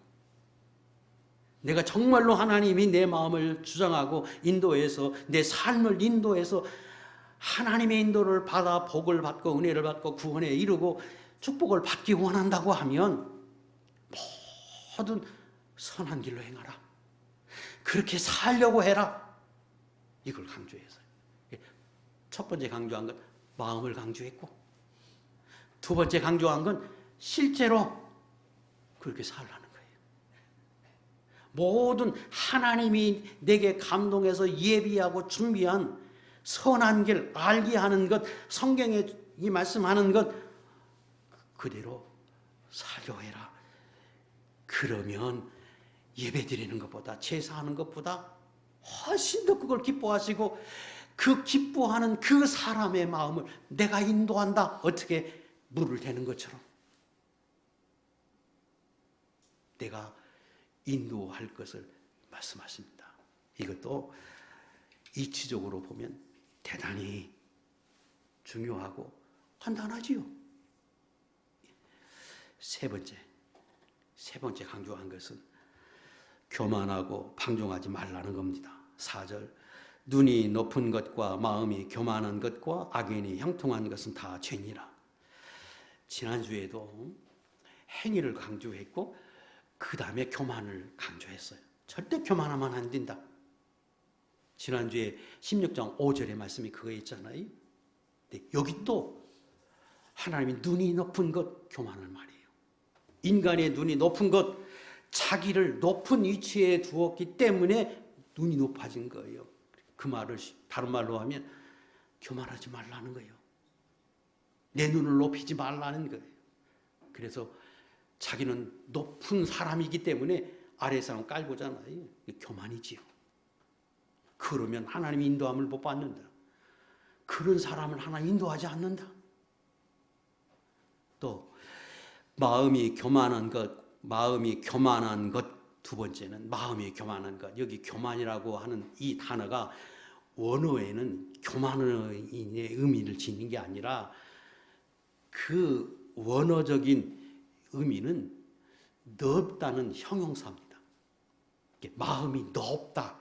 내가 정말로 하나님이 내 마음을 주장하고 인도해서 내 삶을 인도해서 하나님의 인도를 받아 복을 받고 은혜를 받고 구원에 이르고 축복을 받기 원한다고 하면 모든 선한 길로 행하라. 그렇게 살려고 해라. 이걸 강조했어요. 첫 번째 강조한 건 마음을 강조했고 두 번째 강조한 건 실제로 그렇게 살라는 거예요. 모든 하나님이 내게 감동해서 예비하고 준비한 선한 길 알게 하는 것, 성경에 이 말씀하는 것 그대로 살려 해라. 그러면 예배드리는 것보다 제사하는 것보다 훨씬 더 그걸 기뻐하시고 그 기뻐하는 그 사람의 마음을 내가 인도한다. 어떻게 물을 대는 것처럼 내가 인도할 것을 말씀하십니다. 이것도 이치적으로 보면 대단히 중요하고 간단하지요. 세 번째 강조한 것은 교만하고 방종하지 말라는 겁니다. 4절. 눈이 높은 것과 마음이 교만한 것과 악인이 형통한 것은 다 죄니라. 지난주에도 행위를 강조했고 그 다음에 교만을 강조했어요. 절대 교만하면 안 된다. 지난주에 16장 5절의 말씀이 그거였잖아요. 여기 또 하나님이 눈이 높은 것 교만을 말해요. 인간의 눈이 높은 것, 자기를 높은 위치에 두었기 때문에 눈이 높아진 거예요. 그 말을 다른 말로 하면 교만하지 말라는 거예요. 내 눈을 높이지 말라는 거예요. 그래서 자기는 높은 사람이기 때문에 아래 사람 깔보잖아요. 교만이지요. 그러면 하나님의 인도함을 못 받는다. 그런 사람을 하나님 인도하지 않는다. 또 마음이 교만한 것 두 번째는 마음이 교만한 것. 여기 교만이라고 하는 이 단어가 원어에는 교만의 의미를 지닌 게 아니라 그 원어적인 의미는 넓다는 형용사입니다. 마음이 넓다.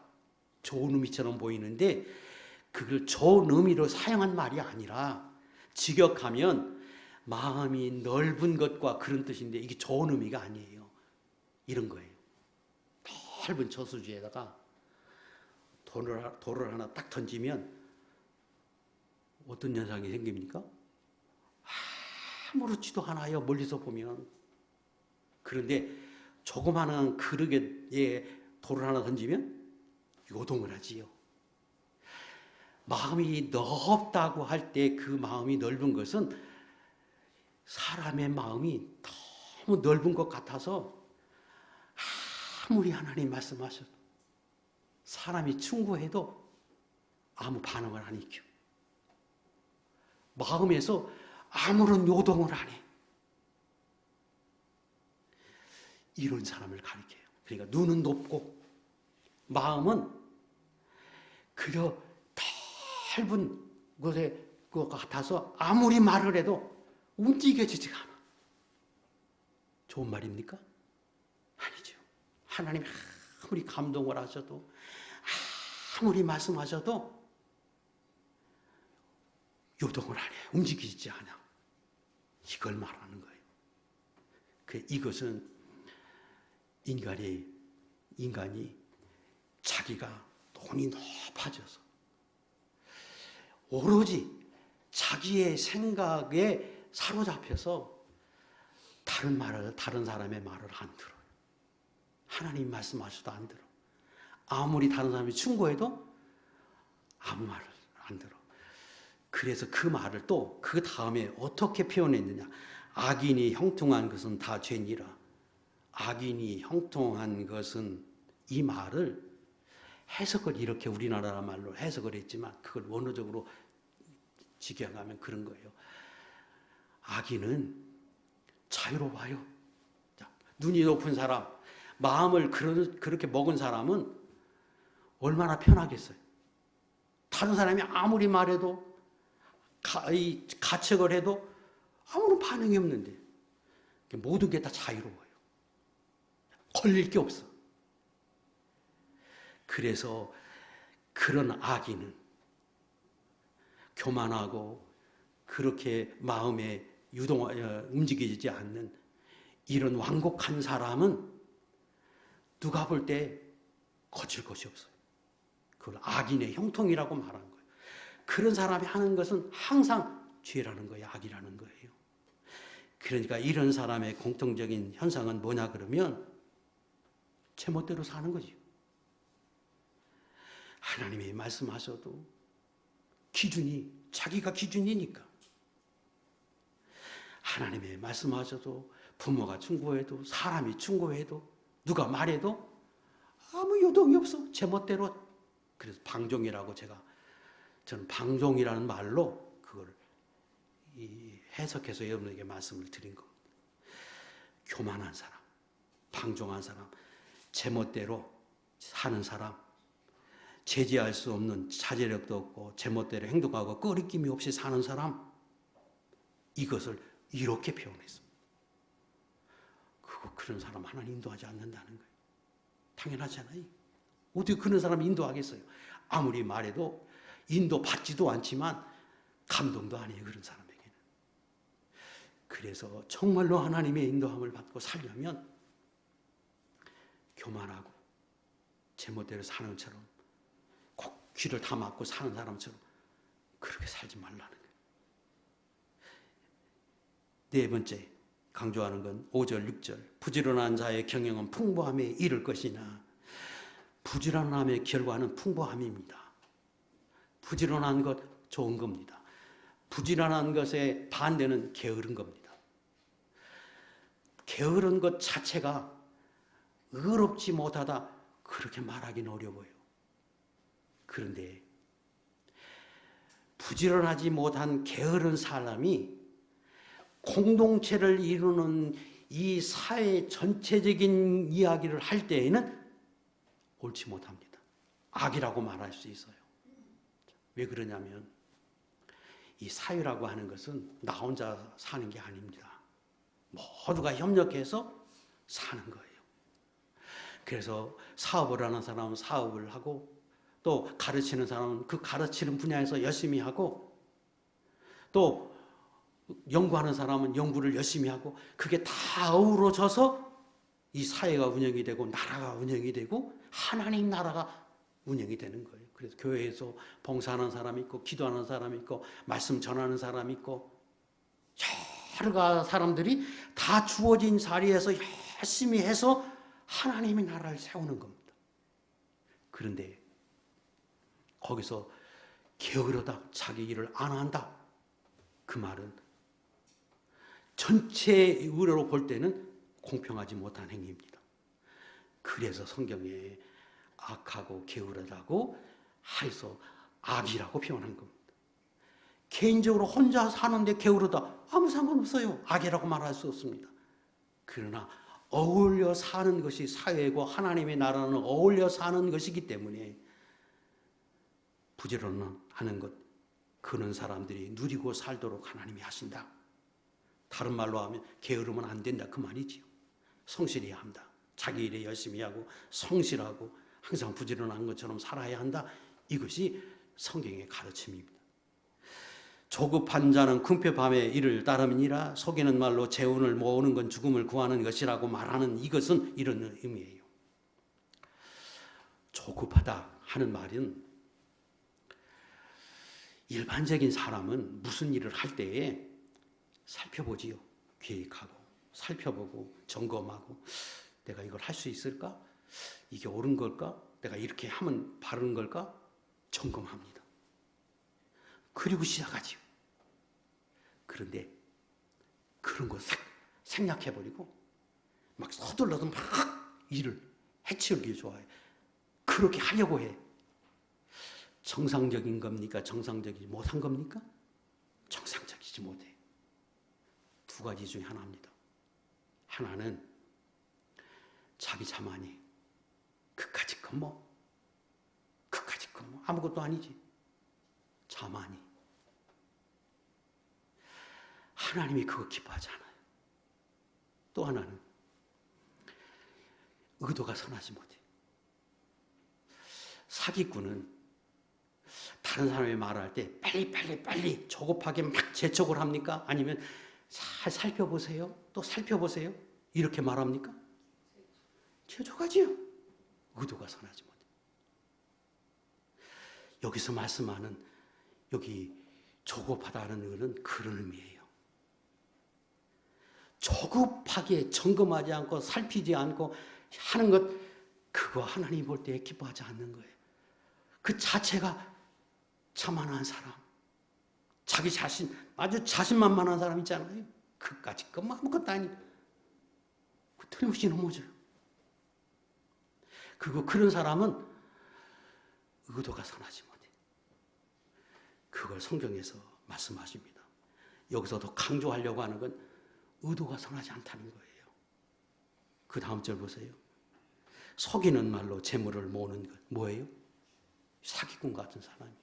좋은 의미처럼 보이는데 그걸 좋은 의미로 사용한 말이 아니라 직역하면 마음이 넓은 것과 그런 뜻인데 이게 좋은 의미가 아니에요. 이런 거예요. 넓은 저수지에다가 돌을 하나 딱 던지면 어떤 현상이 생깁니까? 아무렇지도 않아요. 멀리서 보면. 그런데 조그마한 그릇에 돌을 하나 던지면 요동을 하지요. 마음이 넓다고 할 때 그 마음이 넓은 것은 사람의 마음이 너무 넓은 것 같아서 아무리 하나님 말씀하셔도 사람이 충고해도 아무 반응을 안 일으켜. 마음에서 아무런 요동을 안 해. 이런 사람을 가리켜요. 그러니까 눈은 높고 마음은 그저 넓은 곳에 것 같아서 아무리 말을 해도 움직여지지가 않아. 좋은 말입니까? 아니죠. 하나님 아무리 감동을 하셔도 아무리 말씀하셔도 요동을 안 해. 움직이지 않아. 이걸 말하는 거예요. 이것은 인간이 자기가 돈이 높아져서 오로지 자기의 생각에 사로잡혀서 다른 사람의 말을 안 들어요. 하나님 말씀하셔도 안 들어. 아무리 다른 사람이 충고해도 아무 말을 안 들어. 그래서 그 말을 또 그 다음에 어떻게 표현했느냐. 악인이 형통한 것은 다 죄니라. 악인이 형통한 것은, 이 말을 해석을 이렇게 우리나라 말로 해석을 했지만 그걸 원어적으로 직역하면 그런 거예요. 악인은 자유로워요. 눈이 높은 사람, 마음을 그렇게 먹은 사람은 얼마나 편하겠어요. 다른 사람이 아무리 말해도 가책을 해도 아무런 반응이 없는데 모든 게 다 자유로워요. 걸릴 게 없어. 그래서 그런 악인은 교만하고 그렇게 마음에 움직이지 않는 이런 완곡한 사람은 누가 볼 때 거칠 것이 없어요. 그걸 악인의 형통이라고 말한 거예요. 그런 사람이 하는 것은 항상 죄라는 거예요. 악이라는 거예요. 그러니까 이런 사람의 공통적인 현상은 뭐냐 그러면 제멋대로 사는 거죠. 하나님이 말씀하셔도 자기가 기준이니까. 하나님이 말씀하셔도 부모가 충고해도 사람이 충고해도 누가 말해도 아무 요동이 없어. 제멋대로. 그래서 방종이라고 저는 방종이라는 말로 그걸 해석해서 여러분에게 말씀을 드린 겁니다. 교만한 사람, 방종한 사람, 제멋대로 사는 사람, 제지할 수 없는 자제력도 없고 제멋대로 행동하고 꺼리낌이 없이 사는 사람, 이것을 이렇게 표현했습니다. 그런 사람 하나님 인도하지 않는다는 거예요. 당연하잖아요. 어떻게 그런 사람 인도하겠어요? 아무리 말해도 인도받지도 않지만 감동도 아니에요. 그런 사람에게는. 그래서 정말로 하나님의 인도함을 받고 살려면 교만하고 제멋대로 사는 것처럼 꼭 귀를 다 막고 사는 사람처럼 그렇게 살지 말라는 거예요. 네 번째 강조하는 건 5절, 6절. 부지런한 자의 경영은 풍부함에 이를 것이나 부지런함의 결과는 풍부함입니다. 부지런한 것 좋은 겁니다. 부지런한 것의 반대는 게으른 겁니다. 게으른 것 자체가 의롭지 못하다 그렇게 말하기는 어려워요. 그런데 부지런하지 못한 게으른 사람이 공동체를 이루는 이 사회 전체적인 이야기를 할 때에는 옳지 못합니다. 악이라고 말할 수 있어요. 왜 그러냐면 이 사회라고 하는 것은 나 혼자 사는 게 아닙니다. 모두가 협력해서 사는 거예요. 그래서 사업을 하는 사람은 사업을 하고 또 가르치는 사람은 그 가르치는 분야에서 열심히 하고 또 연구하는 사람은 연구를 열심히 하고 그게 다 어우러져서 이 사회가 운영이 되고 나라가 운영이 되고 하나님 나라가 운영이 되는 거예요. 그래서 교회에서 봉사하는 사람이 있고 기도하는 사람이 있고 말씀 전하는 사람이 있고 여러 사람들이 다 주어진 자리에서 열심히 해서 하나님의 나라를 세우는 겁니다. 그런데 거기서 게으르다, 자기 일을 안 한다. 그 말은 전체의로 볼 때는 공평하지 못한 행위입니다. 그래서 성경에 악하고 게으르다고 해서 악이라고 표현한 겁니다. 개인적으로 혼자 사는데 게으르다, 아무 상관없어요. 악이라고 말할 수 없습니다. 그러나 어울려 사는 것이 사회고 하나님의 나라는 어울려 사는 것이기 때문에 부지런하는 것, 그런 사람들이 누리고 살도록 하나님이 하신다. 다른 말로 하면 게으르면 안 된다, 그 말이지요. 성실해야 한다. 자기 일에 열심히 하고 성실하고 항상 부지런한 것처럼 살아야 한다. 이것이 성경의 가르침입니다. 조급한 자는 궁핍함의 일을 따름이니라. 속이는 말로 재운을 모으는 건 죽음을 구하는 것이라고 말하는 이것은 이런 의미예요. 조급하다 하는 말은 일반적인 사람은 무슨 일을 할 때에 살펴보지요. 계획하고 살펴보고 점검하고 내가 이걸 할 수 있을까? 이게 옳은 걸까? 내가 이렇게 하면 바른 걸까? 점검합니다. 그리고 시작하지요. 그런데 그런 거 생략해버리고 막 서둘러서 막 일을 해치우기 좋아해. 그렇게 하려고 해. 정상적인 겁니까? 정상적이지 못한 겁니까? 정상적이지 못해. 두 가지 중에 하나입니다. 하나는 자기 자만이 그까짓 건 뭐 아무것도 아니지. 자만이. 하나님이 그거 기뻐하지 않아요. 또 하나는 의도가 선하지 못해. 사기꾼은 다른 사람이 말할 때 빨리 조급하게 막 재촉을 합니까? 아니면 잘 살펴보세요. 또 살펴보세요. 이렇게 말합니까? 재촉하지요. 의도가 선하지 못해. 여기서 말씀하는 여기 조급하다는 의는 그런 의미예요. 조급하게 점검하지 않고 살피지 않고 하는 것, 그거 하나님 볼 때 기뻐하지 않는 거예요. 그 자체가 자만한 사람, 자기 자신, 아주 자신만만한 사람 있잖아요. 그까짓 것 아무것도 아니고 틀림없이 넘어져요. 그런 사람은 의도가 선하지 못해. 그걸 성경에서 말씀하십니다. 여기서 더 강조하려고 하는 건 의도가 선하지 않다는 거예요. 그 다음 절 보세요. 속이는 말로 재물을 모으는 것 뭐예요? 사기꾼 같은 사람이에요.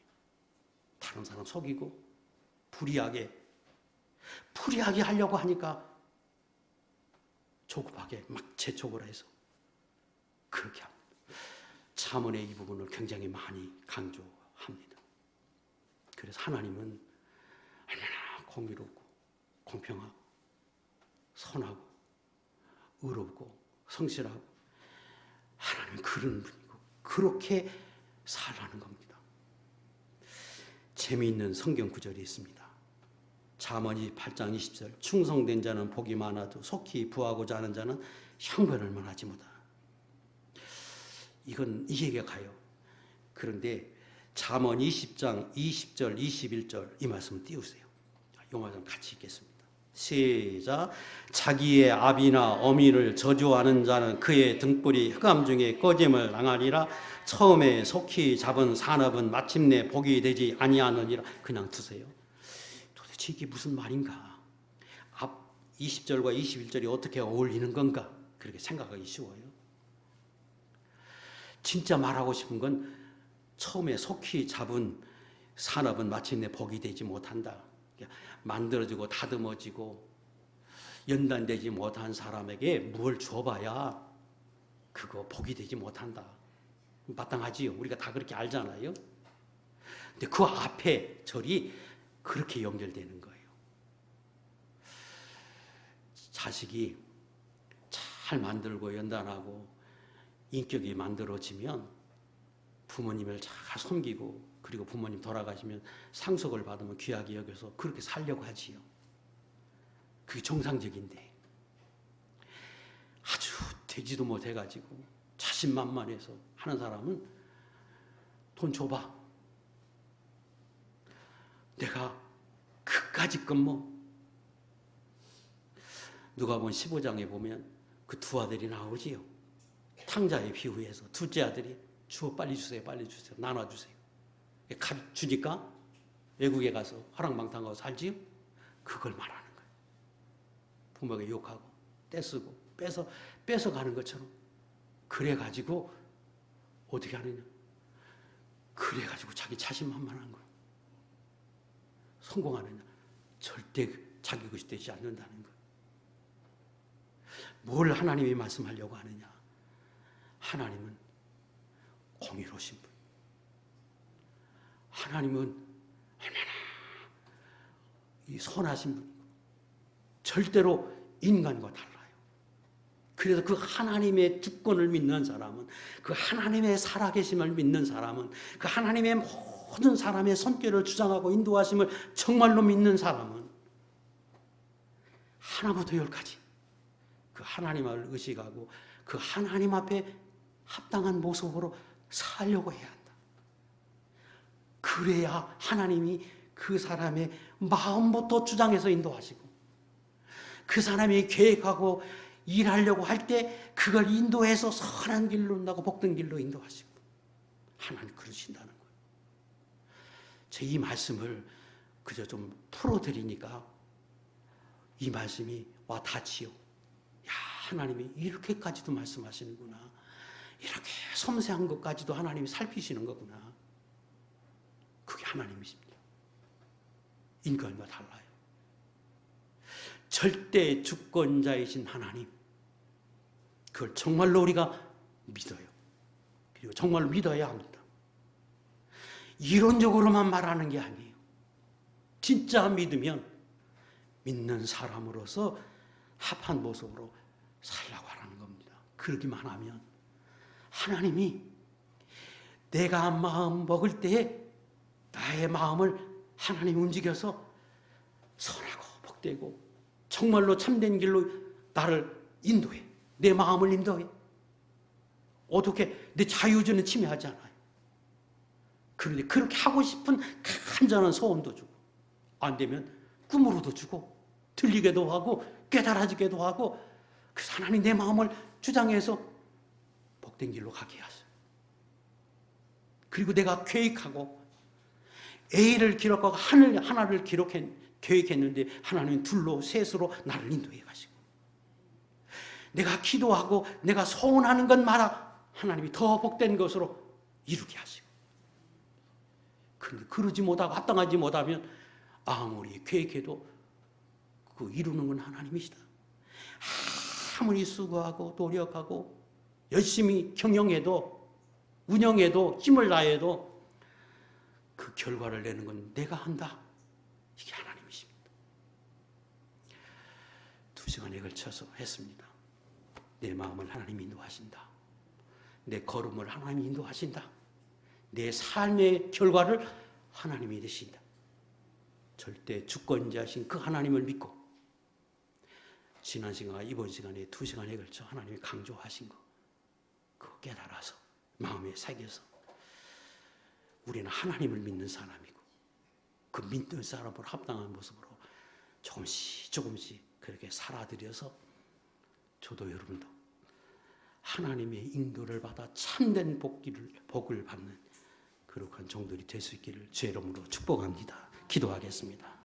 다른 사람 속이고 불의하게 하려고 하니까 조급하게 막 재촉을 해서 그렇게 합니다. 잠언의 이 부분을 굉장히 많이 강조합니다. 그래서 하나님은 얼마나 공의롭고 공평하고 선하고 의롭고 성실하고 하나님은 그런 분이고 그렇게 살라는 겁니다. 재미있는 성경 구절이 있습니다. 잠언이 8장 20절 충성된 자는 복이 많아도 속히 부하고자 하는 자는 형벌을 면하지 못하라. 이건 이해가 가요. 그런데 잠언 20장 20절 21절 이 말씀을 띄우세요. 이 말씀 같이 읽겠습니다. 시작. 자기의 아비나 어미를 저주하는 자는 그의 등불이 흑암 중에 꺼짐을 당하리라. 처음에 속히 잡은 산업은 마침내 복이 되지 아니하느니라. 그냥 두세요. 도대체 이게 무슨 말인가? 앞 20절과 21절이 어떻게 어울리는 건가? 그렇게 생각하기 쉬워요. 진짜 말하고 싶은 건 처음에 속히 잡은 산업은 마침내 복이 되지 못한다. 만들어지고 다듬어지고 연단되지 못한 사람에게 뭘 줘봐야 그거 복이 되지 못한다. 마땅하지요. 우리가 다 그렇게 알잖아요. 근데 그 앞에 절이 그렇게 연결되는 거예요. 자식이 잘 만들고 연단하고 인격이 만들어지면 부모님을 잘 섬기고 그리고 부모님 돌아가시면 상속을 받으면 귀하게 여겨서 그렇게 살려고 하지요. 그게 정상적인데 아주 되지도 못해가지고 자신만만해서 하는 사람은 돈 줘봐. 내가 그까짓 건 뭐 누가복음 15장에 보면 그 두 아들이 나오지요. 탕자의 비유에서 둘째 아들이 주어 빨리 주세요, 빨리 주세요, 나눠주세요. 주니까 외국에 가서 화랑방탕하고 살지요. 그걸 말하는 거예요. 부모에게 욕하고 떼쓰고 뺏어가는 것처럼 그래가지고 어떻게 하느냐. 그래가지고 자기 자신만만한 거예요. 성공하느냐. 절대 자기 것이 되지 않는다는 거예요. 뭘 하나님이 말씀하려고 하느냐. 하나님은 공의로우신 분. 하나님은 얼마나 이 선하신 분. 절대로 인간과 달라요. 그래서 그 하나님의 주권을 믿는 사람은, 그 하나님의 살아계심을 믿는 사람은, 그 하나님의 모든 사람의 손길을 주장하고 인도하심을 정말로 믿는 사람은 하나부터 열까지 그 하나님을 의식하고 그 하나님 앞에 합당한 모습으로 살려고 해야 한다. 그래야 하나님이 그 사람의 마음부터 주장해서 인도하시고, 그 사람이 계획하고 일하려고 할 때 그걸 인도해서 선한 길로 나고 복된 길로 인도하시고, 하나님 그러신다는 거예요. 제 이 말씀을 그저 좀 풀어드리니까 이 말씀이 와 닿지요. 야, 하나님이 이렇게까지도 말씀하시는구나. 이렇게 섬세한 것까지도 하나님이 살피시는 거구나. 그게 하나님이십니다. 인간과 달라요. 절대 주권자이신 하나님, 그걸 정말로 우리가 믿어요. 그리고 정말로 믿어야 합니다. 이론적으로만 말하는 게 아니에요. 진짜 믿으면 믿는 사람으로서 합한 모습으로 살라고 하라는 겁니다. 그러기만 하면 하나님이 내가 마음 먹을 때에 나의 마음을 하나님 움직여서 선하고 복되고 정말로 참된 길로 나를 인도해. 내 마음을 인도해. 어떻게 내 자유주는 침해하지 않아요. 그런데 그렇게 하고 싶은 간절한 소원도 주고, 안 되면 꿈으로도 주고, 들리게도 하고 깨달아지게도 하고, 그래서 하나님 내 마음을 주장해서 복된 길로 가게 하세요. 그리고 내가 계획하고 A를 기록하고 하나를 계획했는데 하나님은 둘로 셋으로 나를 인도해 가시고, 내가 기도하고 내가 소원하는 것마다 하나님이 더 복된 것으로 이루게 하시고, 그런데 그러지 못하고 합당하지 못하면 아무리 계획해도 그 이루는 건 하나님이시다. 아무리 수고하고 노력하고 열심히 경영해도 운영해도 힘을 다해도 그 결과를 내는 건 내가 한다. 이게 하나님이십니다. 2시간에 걸쳐서 했습니다. 내 마음을 하나님이 인도하신다. 내 걸음을 하나님이 인도하신다. 내 삶의 결과를 하나님이 되신다. 절대 주권자신 그 하나님을 믿고 지난 시간과 이번 시간에 2시간에 걸쳐 하나님이 강조하신 거 그거 깨달아서 마음에 새겨서 우리는 하나님을 믿는 사람이고 그 믿는 사람으로 합당한 모습으로 조금씩 그렇게 살아들여서 저도 여러분도 하나님의 인도를 받아 참된 복을 받는 그러한 종들이 될 수 있기를 주의 이름으로 축복합니다. 기도하겠습니다.